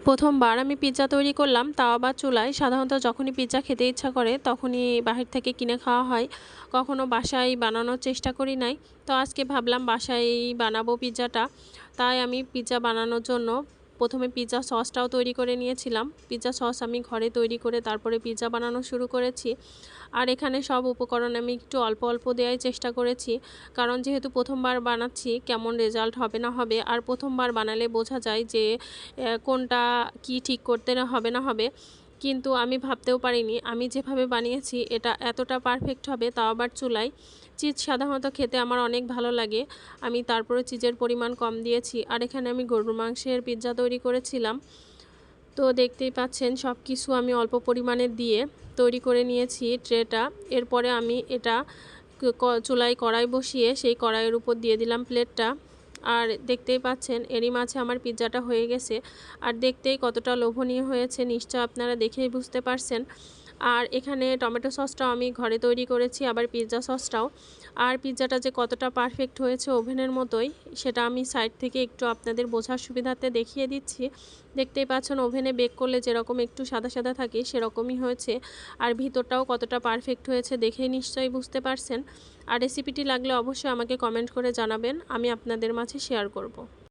প্রথমবার আমি পিৎজা তৈরি করলাম, তাও আবার চুলায়। সাধারণত যখনই পিৎজা খেতে ইচ্ছা করে তখনই বাহির থেকে কিনে খাওয়া হয়, কখনো বাসায় বানানোর চেষ্টা করি নাই। তো আজকে ভাবলাম বাসায় বানাবো পিৎজাটা। তাই আমি পিৎজা বানানোর জন্য প্রথমে পিৎজা সসটাও তৈরি করে নিয়েছিলাম। পিৎজা সস আমি ঘরে তৈরি করে তারপরে পিৎজা বানানো শুরু করেছি। আর এখানে সব উপকরণ আমি একটু অল্প অল্প দেওয়ার চেষ্টা করেছি, কারণ যেহেতু প্রথমবার বানাচ্ছি কেমন রেজাল্ট হবে না হবে, আর প্রথমবার বানালে বোঝা যায় যে কোনটা কি ঠিক করতে হবে না হবে। কিন্তু আমি ভাবতেও পারিনি আমি যেভাবে বানিয়েছি এটা এতটা পারফেক্ট হবে, তাও আবার চুলায়। চিজ সাধারণত খেতে আমার অনেক ভালো লাগে, আমি তারপরে চিজের পরিমাণ কম দিয়েছি। আর এখানে আমি গরুর মাংসের পিৎজা তৈরি করেছিলাম। তো দেখতেই পাচ্ছেন সব কিছু আমি অল্প পরিমাণে দিয়ে তৈরি করে নিয়েছি ট্রেটা। এরপরে আমি এটা চুলায় কড়াই বসিয়ে সেই কড়াইয়ের উপর দিয়ে দিলাম প্লেটটা। আর দেখতেই পাচ্ছেন এরই মাঝে আমার পিৎজাটা হয়ে গেছে। আর দেখতেই কতটা লোভনীয় হয়েছে নিশ্চয় আপনারা দেখেই বুঝতে পারছেন। আর এখানে টমেটো সসটাও আমি ঘরে তৈরি করেছি, আবার পিৎজা সসটাও। আর পিৎজাটা যে কতটা পারফেক্ট হয়েছে ওভেনের মতোই, সেটা আমি সাইড থেকে একটু আপনাদের বোঝার সুবিধার্থে দেখিয়ে দিচ্ছি। দেখতেই পাচ্ছেন ওভেনে বেক করলে যেরকম একটু সাদা সাদা থাকে সেরকমই হয়েছে। আর ভিতরটাও কতটা পারফেক্ট হয়েছে দেখেই নিশ্চয়ই বুঝতে পারছেন। আর রেসিপিটি লাগলে অবশ্যই আমাকে কমেন্ট করে জানাবেন, আমি আপনাদের মাঝে শেয়ার করব।